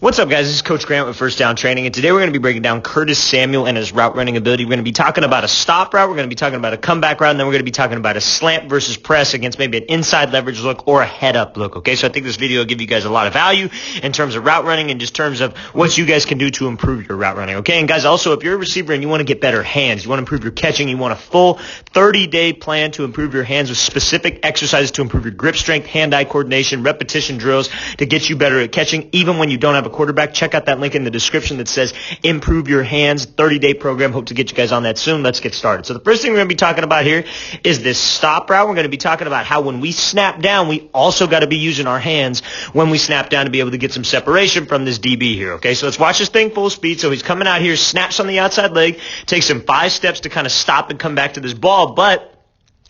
What's up, guys? This is Coach Grant with First Down Training, and today we're going to be breaking down Curtis Samuel and his route running ability. We're going to be talking about a stop route, we're going to be talking about a comeback route, and then we're going to be talking about a slant versus press against maybe an inside leverage look or a head-up look, okay? So I think this video will give you guys a lot of value in terms of route running and just terms of what you guys can do to improve your route running, okay? And guys, also, if you're a receiver and you want to get better hands, you want to improve your catching, you want a full 30-day plan to improve your hands with specific exercises to improve your grip strength, hand-eye coordination, repetition drills to get you better at catching, even when you don't have a quarterback, check out that link in the description that says Improve Your Hands 30-day program. Hope to get you guys on that soon. Let's get started. So the first thing we're going to be talking about here is this stop route. We're going to be talking about how when we snap down, we also got to be using our hands when we snap down to be able to get some separation from this DB here, okay? So let's watch this thing full speed. So he's coming out here, snaps on the outside leg, takes him 5 steps to kind of stop and come back to this ball, but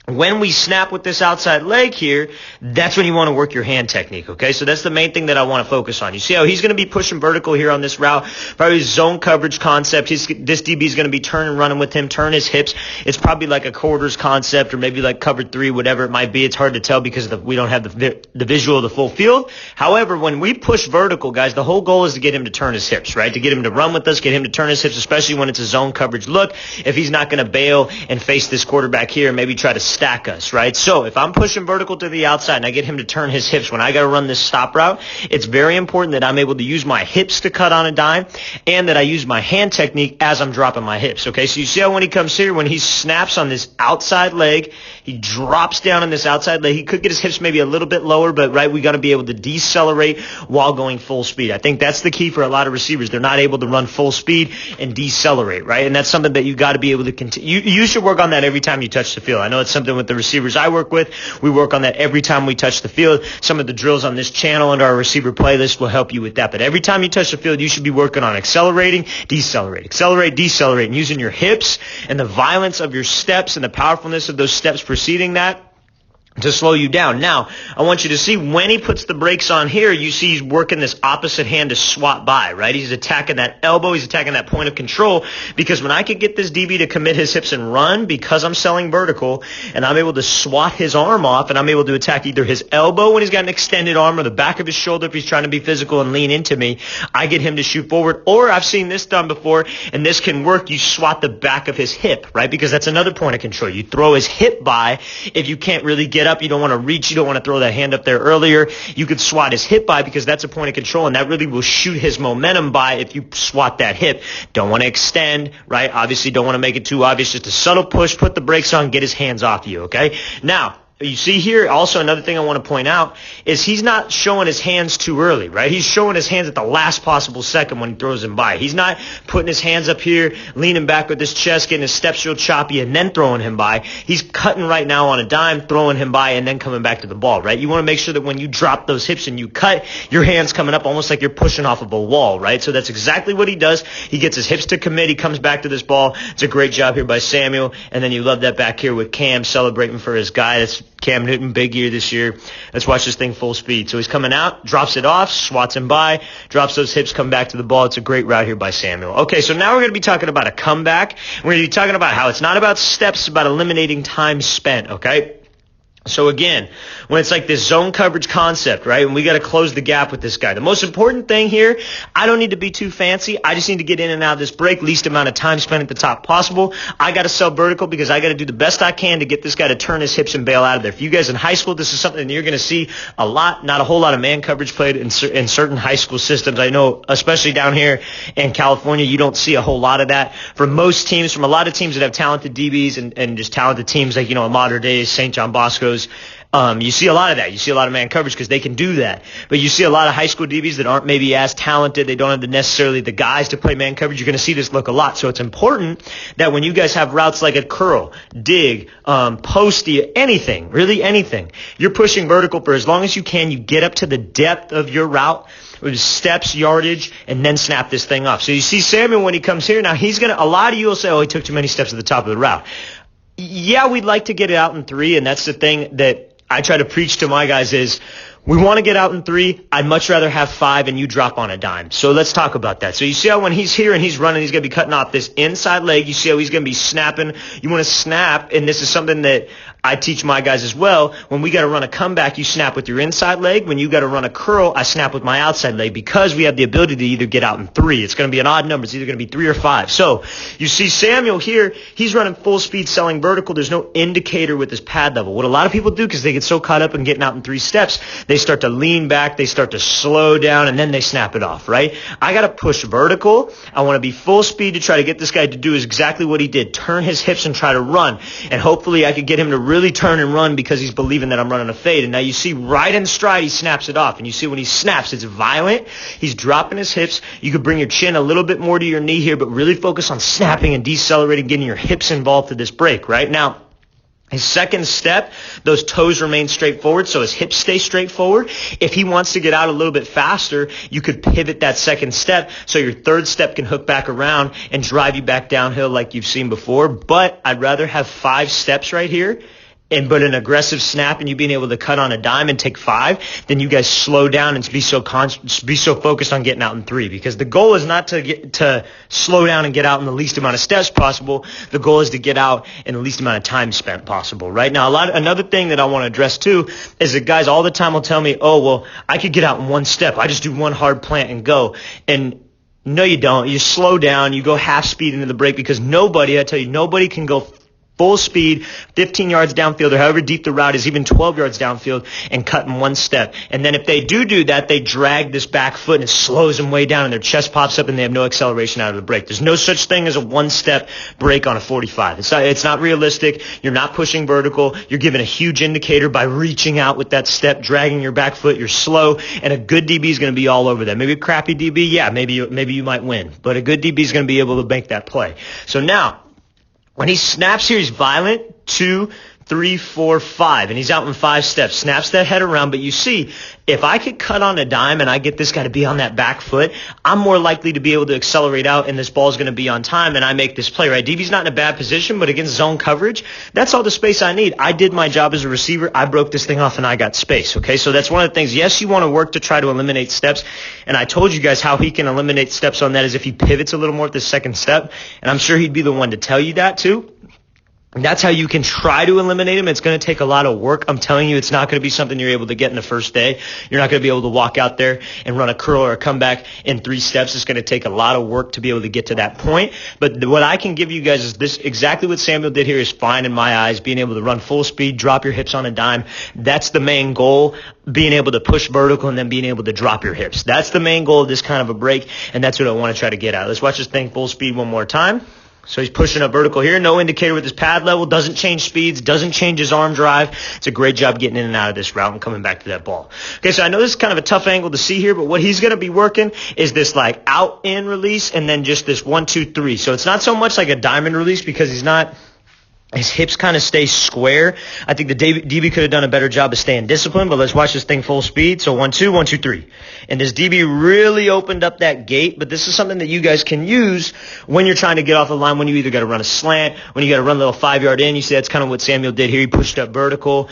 when we snap with this outside leg here, that's when you want to work your hand technique, okay? So that's the main thing that I want to focus on. You see how he's going to be pushing vertical here on this route, probably zone coverage concept. This DB is going to be turning, running with him, turn his hips. It's probably like a quarters concept or maybe like cover 3, whatever it might be. It's hard to tell because we don't have the visual of the full field. However, when we push vertical, guys, the whole goal is to get him to turn his hips, right? To get him to run with us, get him to turn his hips, especially when it's a zone coverage look. If he's not going to bail and face this quarterback here and maybe try to stack us, right? So if I'm pushing vertical to the outside and I get him to turn his hips when I got to run this stop route, it's very important that I'm able to use my hips to cut on a dime and that I use my hand technique as I'm dropping my hips, okay? So you see how when he comes here, when he snaps on this outside leg, he drops down on this outside leg. He could get his hips maybe a little bit lower, but right, we got to be able to decelerate while going full speed. I think that's the key for a lot of receivers. They're not able to run full speed and decelerate, right? And that's something that you got to be able to continue. You should work on that every time you touch the field. I know it's something with the receivers I work with. We work on that every time we touch the field. Some of the drills on this channel and our receiver playlist will help you with that. But every time you touch the field, you should be working on accelerating, decelerate, accelerate, decelerate, and using your hips and the violence of your steps and the powerfulness of those steps preceding that to slow you down. Now, I want you to see when he puts the brakes on here, you see he's working this opposite hand to swat by, right? He's attacking that elbow. He's attacking that point of control because when I could get this DB to commit his hips and run because I'm selling vertical and I'm able to swat his arm off and I'm able to attack either his elbow when he's got an extended arm or the back of his shoulder if he's trying to be physical and lean into me, I get him to shoot forward. Or I've seen this done before and this can work. You swat the back of his hip, right? Because that's another point of control. You throw his hip by if you can't really get up, you don't want to reach, you don't want to throw that hand up there earlier. You could swat his hip by because that's a point of control and that really will shoot his momentum by if you swat that hip. Don't want to extend, right? Obviously don't want to make it too obvious. Just a subtle push, put the brakes on, get his hands off you, okay? Now, you see here, also another thing I want to point out is he's not showing his hands too early, right? He's showing his hands at the last possible second when he throws him by. He's not putting his hands up here, leaning back with his chest, getting his steps real choppy, and then throwing him by. He's cutting right now on a dime, throwing him by, and then coming back to the ball, right? You want to make sure that when you drop those hips and you cut, your hand's coming up almost like you're pushing off of a wall, right? So that's exactly what he does. He gets his hips to commit. He comes back to this ball. It's a great job here by Samuel. And then you love that back here with Cam celebrating for his guy. That's Cam Newton, big year this year. Let's watch this thing full speed. So he's coming out, drops it off, swats him by, drops those hips, come back to the ball. It's a great route here by Samuel. Okay, so now we're going to be talking about a comeback. We're going to be talking about how it's not about steps, it's about eliminating time spent, okay? So again, when it's like this zone coverage concept, right, and we got to close the gap with this guy. The most important thing here, I don't need to be too fancy. I just need to get in and out of this break, least amount of time spent at the top possible. I got to sell vertical because I got to do the best I can to get this guy to turn his hips and bail out of there. For you guys in high school, this is something that you're going to see a lot, not a whole lot of man coverage played in certain high school systems. I know, especially down here in California, you don't see a whole lot of that. From most teams, from a lot of teams that have talented DBs and just talented teams like, in modern days, St. John Bosco's, you see a lot of that. You see a lot of man coverage because they can do that. But you see a lot of high school DBs that aren't maybe as talented. They don't have necessarily the guys to play man coverage. You're going to see this look a lot. So it's important that when you guys have routes like a curl, dig, posty, anything, really anything, you're pushing vertical for as long as you can. You get up to the depth of your route with steps, yardage, and then snap this thing off. So you see Samuel when he comes here. Now a lot of you will say, oh, he took too many steps at the top of the route. Yeah, we'd like to get it out in 3, and that's the thing that I try to preach to my guys is We want to get out in 3. I'd much rather have 5 and you drop on a dime. So let's talk about that. So you see how when he's here and he's running, he's going to be cutting off this inside leg. You see how he's going to be snapping. You want to snap, and this is something that I teach my guys as well. When we got to run a comeback, you snap with your inside leg. When you got to run a curl, I snap with my outside leg because we have the ability to either get out in 3. It's going to be an odd number. It's either going to be 3 or 5. So you see Samuel here, he's running full speed selling vertical. There's no indicator with his pad level. What a lot of people do, because they get so caught up in getting out in 3 steps, they start to lean back, they start to slow down, and then they snap it off, right? I got to push vertical. I want to be full speed to try to get this guy to do exactly what he did, turn his hips and try to run. And hopefully I could get him to really turn and run because he's believing that I'm running a fade. And now you see right in stride, he snaps it off. And you see when he snaps, it's violent. He's dropping his hips. You could bring your chin a little bit more to your knee here, but really focus on snapping and decelerating, getting your hips involved to this break, right? Now, his second step, those toes remain straight forward, so his hips stay straight forward. If he wants to get out a little bit faster, you could pivot that second step so your third step can hook back around and drive you back downhill like you've seen before. But I'd rather have 5 steps right here but an aggressive snap and you being able to cut on a dime and take 5, then you guys slow down and be so focused on getting out in 3. Because the goal is not to slow down and get out in the least amount of steps possible. The goal is to get out in the least amount of time spent possible, right? Now, another thing that I want to address too is that guys all the time will tell me, oh, well, I could get out in 1 step. I just do 1 hard plant and go. And no, you don't. You slow down. You go half speed into the break because nobody can go full speed, 15 yards downfield, or however deep the route is, even 12 yards downfield, and cut in 1 step. And then if they do that, they drag this back foot and it slows them way down and their chest pops up and they have no acceleration out of the break. There's no such thing as a 1-step break on a 45. It's not realistic. You're not pushing vertical. You're giving a huge indicator by reaching out with that step, dragging your back foot. You're slow, and a good DB is going to be all over that. Maybe a crappy DB, yeah, maybe you might win. But a good DB is going to be able to make that play. So now, when he snaps here, he's violent, 2, 3, 4, 5, and he's out in 5 steps. Snaps that head around, but you see, if I could cut on a dime and I get this guy to be on that back foot, I'm more likely to be able to accelerate out, and this ball's going to be on time, and I make this play, right? DB's not in a bad position, but against zone coverage, that's all the space I need. I did my job as a receiver. I broke this thing off, and I got space, okay? So that's one of the things. Yes, you want to work to try to eliminate steps, and I told you guys how he can eliminate steps on that is if he pivots a little more at the second step, and I'm sure he'd be the one to tell you that too. And that's how you can try to eliminate him. It's going to take a lot of work. I'm telling you, it's not going to be something you're able to get in the first day. You're not going to be able to walk out there and run a curl or a comeback in 3 steps. It's going to take a lot of work to be able to get to that point. But what I can give you guys is this: exactly what Samuel did here is fine in my eyes. Being able to run full speed, drop your hips on a dime. That's the main goal. Being able to push vertical and then being able to drop your hips. That's the main goal of this kind of a break, and that's what I want to try to get at. Let's watch this thing full speed one more time. So he's pushing up vertical here. No indicator with his pad level. Doesn't change speeds. Doesn't change his arm drive. It's a great job getting in and out of this route and coming back to that ball. Okay, so I know this is kind of a tough angle to see here, but what he's going to be working is this like out-in release and then just this 1, 2, 3. So it's not so much like a diamond release because his hips kind of stay square. I think the DB could have done a better job of staying disciplined, but let's watch this thing full speed. So 1, 2, 1, 2, 3. And this DB really opened up that gate, but this is something that you guys can use when you're trying to get off the line, when you either got to run a slant, when you got to run a little 5-yard in. You see that's kind of what Samuel did here. He pushed up vertical.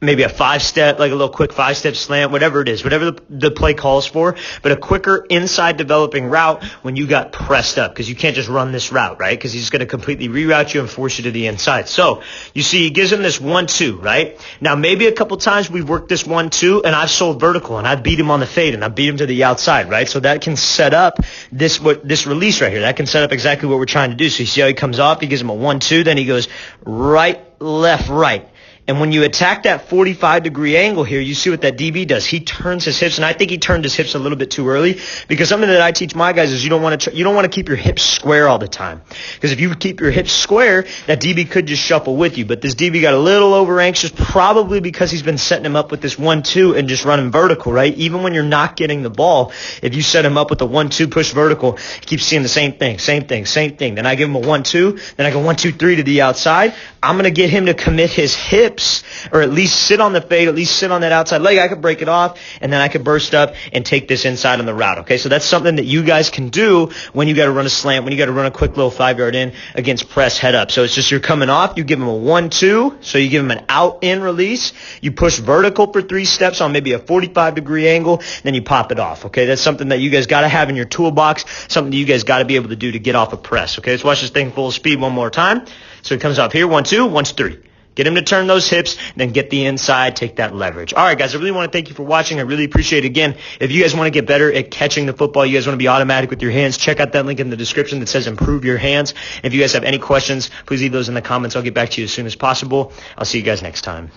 Maybe a 5-step, like a little quick 5-step slant, whatever it is, whatever the play calls for, but a quicker inside developing route when you got pressed up, because you can't just run this route, right? Because he's going to completely reroute you and force you to the inside. So you see he gives him this 1, 2, right? Now maybe a couple times we've worked this 1, 2 and I've sold vertical and I beat him on the fade and I beat him to the outside, right? So that can set up this release right here. That can set up exactly what we're trying to do. So you see how he comes off, he gives him a 1, 2, then he goes right, left, right. And when you attack that 45-degree angle here, you see what that DB does. He turns his hips, and I think he turned his hips a little bit too early, because something that I teach my guys is you don't want to keep your hips square all the time. Because if you keep your hips square, that DB could just shuffle with you. But this DB got a little over anxious, probably because he's been setting him up with this 1, 2 and just running vertical, right? Even when you're not getting the ball, if you set him up with a 1, 2 push vertical, he keeps seeing the same thing. Then I give him a 1, 2, then I go 1, 2, 3 to the outside. I'm going to get him to commit his hips hips, or at least sit on the fade, at least sit on that outside leg. I could break it off, and then I could burst up and take this inside on the route, okay? So that's something that you guys can do when you got to run a slant, when you got to run a quick little 5-yard in against press head up. So it's just you're coming off, you give them a 1-2, so you give them an out-in release, you push vertical for 3 steps on maybe a 45-degree angle, then you pop it off, okay? That's something that you guys got to have in your toolbox, something that you guys got to be able to do to get off a press, okay? Let's watch this thing full speed one more time. So it comes up here, 1-2, 1-3. Get him to turn those hips, then get the inside, take that leverage. All right, guys, I really want to thank you for watching. I really appreciate it. Again, if you guys want to get better at catching the football, you guys want to be automatic with your hands, check out that link in the description that says improve your hands. If you guys have any questions, please leave those in the comments. I'll get back to you as soon as possible. I'll see you guys next time.